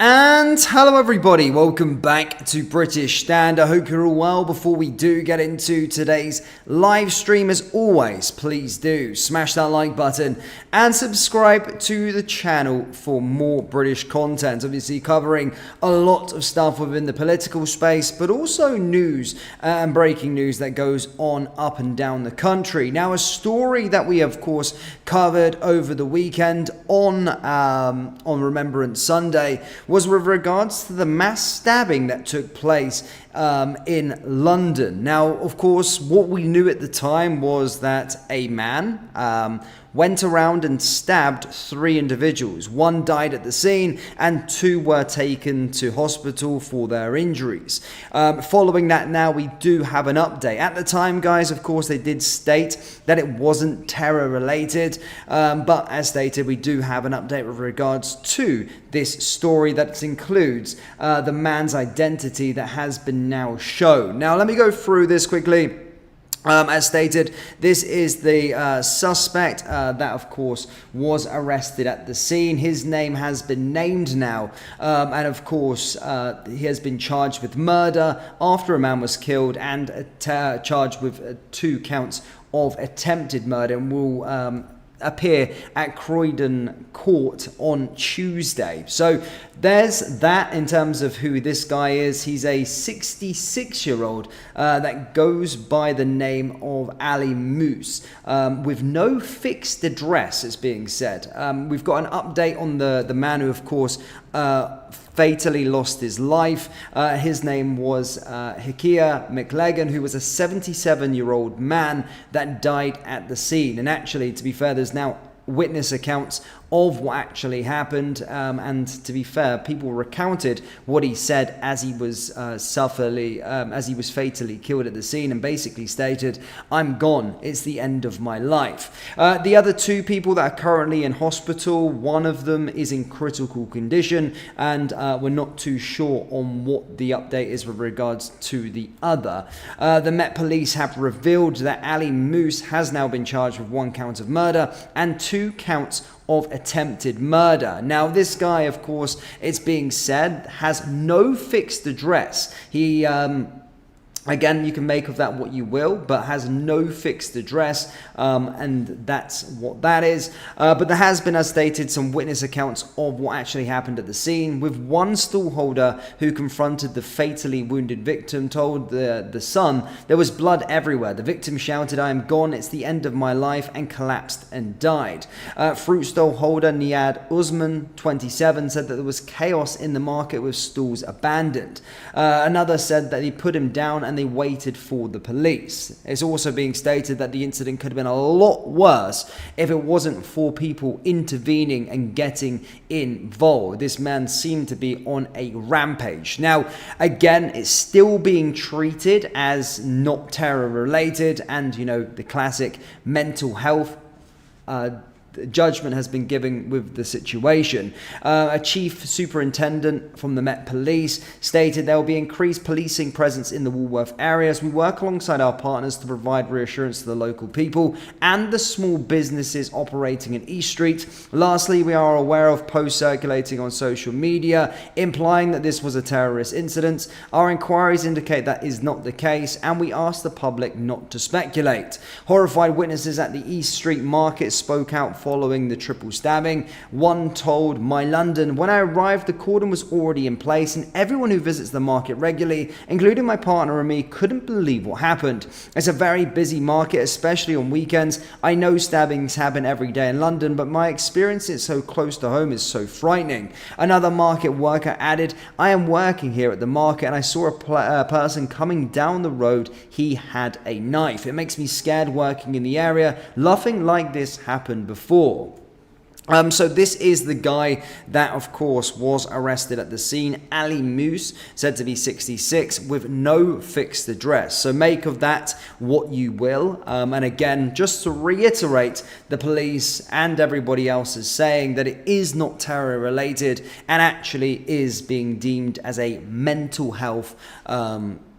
And hello everybody, welcome back to British Stand. I hope you're all well. Before we do get into today's live stream, as always, please do smash that like button and subscribe to the channel for more British content. Obviously covering a lot of stuff within the political space, but also news and breaking news that goes on up and down the country. Now, a story that we of course covered over the weekend on Remembrance Sunday was with regards to the mass stabbing that took place in London. Now, of course, what we knew at the time was that a man went around and stabbed 3 individuals. 1 died at the scene and 2 were taken to hospital for their injuries. Following that, now we do have an update. At the time, guys, of course, they did state that it wasn't terror related, but as stated, we do have an update with regards to this story that includes the man's identity that has been now shown. Now, let me go through this quickly. As stated, this is the suspect that, of course, was arrested at the scene. His name has been named now, and of course, he has been charged with murder after a man was killed and charged with 2 counts of attempted murder, and will appear at Croydon Court on Tuesday. So there's that in terms of who this guy is. He's a 66-year-old that goes by the name of Ali Moose, with no fixed address, it's being said. We've got an update on the man who, of course, fatally lost his life. His name was Hikia McLagan, who was a 77-year-old man that died at the scene. And actually, to be fair, there's now witness accounts of what actually happened, and to be fair, people recounted what he said as he was fatally killed at the scene, and basically stated, "I'm gone, it's the end of my life." The other 2 people that are currently in hospital, one of them is in critical condition, and we're not too sure on what the update is with regards to the other. The Met Police have revealed that Ali Moose has now been charged with 1 count of murder and 2 counts of attempted murder. Now, this guy, of course, it's being said, has no fixed address. He again, you can make of that what you will, but has no fixed address, and that's what that is. But there has been, as stated, some witness accounts of what actually happened at the scene, with one stallholder who confronted the fatally wounded victim told the Sun there was blood everywhere. The victim shouted, "I am gone, it's the end of my life," and collapsed and died. Fruit stall holder Niad Usman, 27, said that there was chaos in the market with stalls abandoned. Another said that he put him down and they waited for the police. It's also being stated that the incident could have been a lot worse if it wasn't for people intervening and getting involved. This man seemed to be on a rampage. Now, again, it's still being treated as not terror related, and the classic mental health judgment has been given with the situation. A chief superintendent from the Met Police stated there will be increased policing presence in the Walworth area as we work alongside our partners to provide reassurance to the local people and the small businesses operating in East Street. Lastly, we are aware of posts circulating on social media implying that this was a terrorist incident. Our inquiries indicate that is not the case, and we ask the public not to speculate. Horrified witnesses at the East Street market spoke out following the triple stabbing. One told My London, "When I arrived, the cordon was already in place, and everyone who visits the market regularly, including my partner and me, couldn't believe what happened. It's a very busy market, especially on weekends. I know stabbings happen every day in London, but my experience is so close to home is so frightening." Another market worker added, "I am working here at the market, and I saw a person coming down the road. He had a knife. It makes me scared working in the area. Nothing like this happened before." So this is the guy that, of course, was arrested at the scene. Ali Moose, said to be 66, with no fixed address. So make of that what you will. And again, just to reiterate, the police and everybody else is saying that it is not terror related and actually is being deemed as a mental health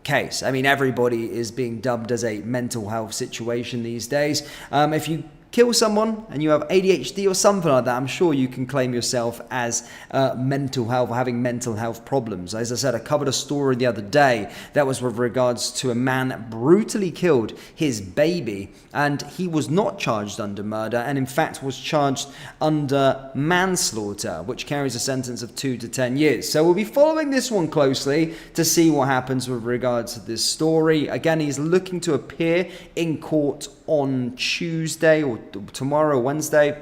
case. I mean, everybody is being dubbed as a mental health situation these days. If you kill someone and you have ADHD or something like that, I'm sure you can claim yourself as mental health or having mental health problems. As I said, I covered a story the other day that was with regards to a man that brutally killed his baby, and he was not charged under murder and in fact was charged under manslaughter, which carries a sentence of 2 to 10 years. So we'll be following this one closely to see what happens with regards to this story. Again, he's looking to appear in court on Tuesday or tomorrow, Wednesday.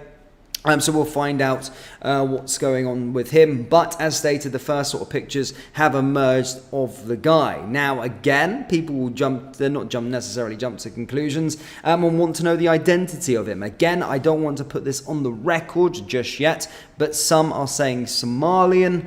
So we'll find out what's going on with him. But as stated, the first sort of pictures have emerged of the guy. Now, again, people will necessarily jump to conclusions and want to know the identity of him. Again, I don't want to put this on the record just yet, but some are saying Somalian.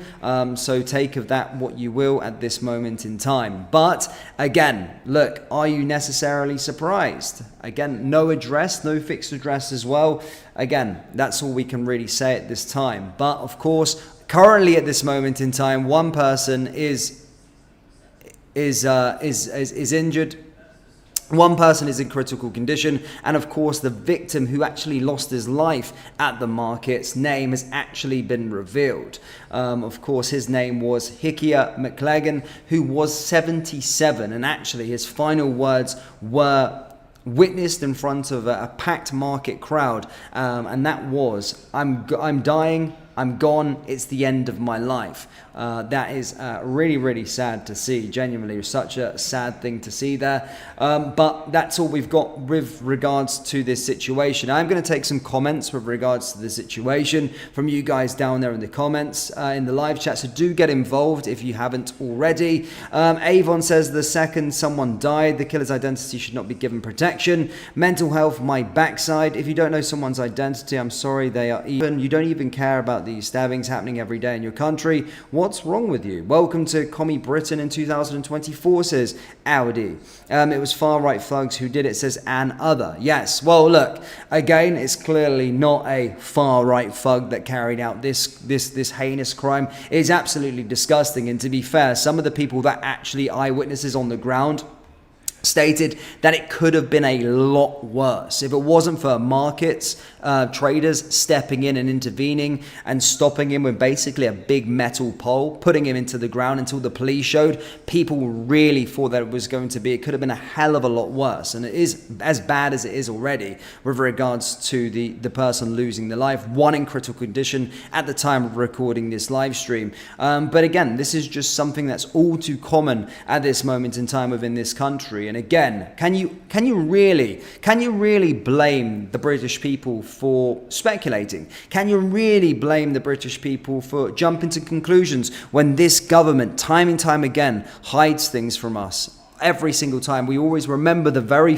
So take of that what you will at this moment in time. But again, look, are you necessarily surprised? Again, no address, no fixed address as well. Again, that's all we can really say at this time. But of course, currently at this moment in time, one person is injured. One person is in critical condition, and of course the victim who actually lost his life at the market's name has actually been revealed. Of course, his name was Hikia McLagan, who was 77, and actually his final words were witnessed in front of a packed market crowd, and that was, I'm dying, I'm gone, it's the end of my life. That is really, really sad to see. Genuinely, such a sad thing to see there. But that's all we've got with regards to this situation. I'm going to take some comments with regards to the situation from you guys down there in the comments in the live chat. So do get involved if you haven't already. Avon says the second someone died, the killer's identity should not be given protection. Mental health, my backside. If you don't know someone's identity, I'm sorry, they are even. You don't even care about these stabbings happening every day in your country. What's wrong with you? Welcome to Commie Britain in 2024, says Audi. It was far-right thugs who did it, says an other. Yes, well, look, again, it's clearly not a far-right thug that carried out this heinous crime. It's absolutely disgusting, and to be fair, some of the people that actually eyewitnesses on the ground stated that it could have been a lot worse if it wasn't for markets, traders stepping in and intervening and stopping him with basically a big metal pole, putting him into the ground until the police showed. People really thought that it could have been a hell of a lot worse, and it is as bad as it is already with regards to the person losing their life, one in critical condition at the time of recording this live stream. But again, this is just something that's all too common at this moment in time within this country. And again, can you really blame the British people for speculating? Can you really blame the British people for jumping to conclusions when this government time and time again hides things from us? Every single time, we always remember the very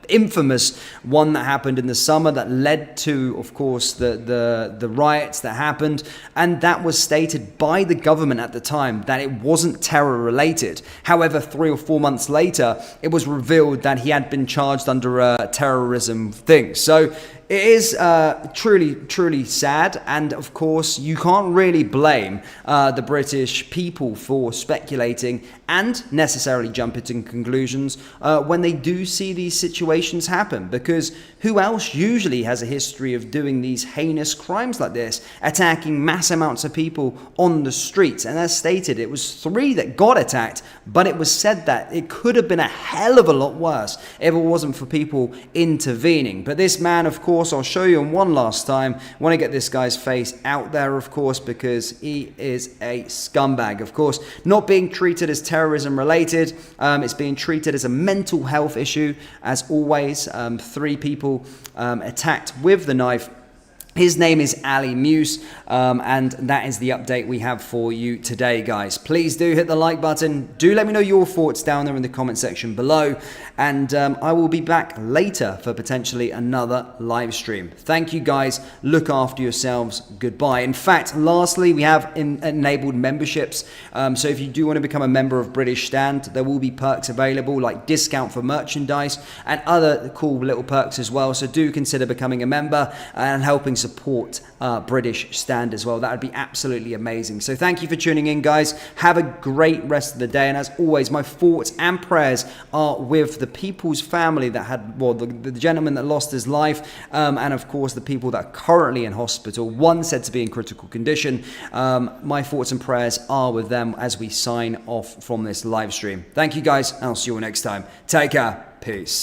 infamous one that happened in the summer that led to, of course, the riots that happened, and that was stated by the government at the time that it wasn't terror related. However, 3 or 4 months later, it was revealed that he had been charged under a terrorism thing. So it is truly sad, and of course you can't really blame the British people for speculating and necessarily jumping to conclusions when they do see these situations happen, because who else usually has a history of doing these heinous crimes like this, attacking mass amounts of people on the streets? And as stated, it was 3 that got attacked, but it was said that it could have been a hell of a lot worse if it wasn't for people intervening. But this man, of course, I'll show you him one last time. I want to get this guy's face out there, of course, because he is a scumbag. Of course, not being treated as terrorism related, it's being treated as a mental health issue. As always, 3 people attacked with the knife. His name is Ali Muse, and that is the update we have for you today, guys. Please do hit the like button. Do let me know your thoughts down there in the comment section below, and I will be back later for potentially another live stream. Thank you, guys. Look after yourselves. Goodbye. In fact, lastly, we have enabled memberships. So if you do want to become a member of British Stand, there will be perks available, like discount for merchandise and other cool little perks as well. So do consider becoming a member and helping support British stand as well. That would be absolutely amazing. So thank you for tuning in, guys. Have a great rest of the day. And as always, my thoughts and prayers are with the people's family that had, well, the gentleman that lost his life, and of course the people that are currently in hospital, one said to be in critical condition. My thoughts and prayers are with them as we sign off from this live stream. Thank you, guys, and I'll see you all next time. Take care. Peace.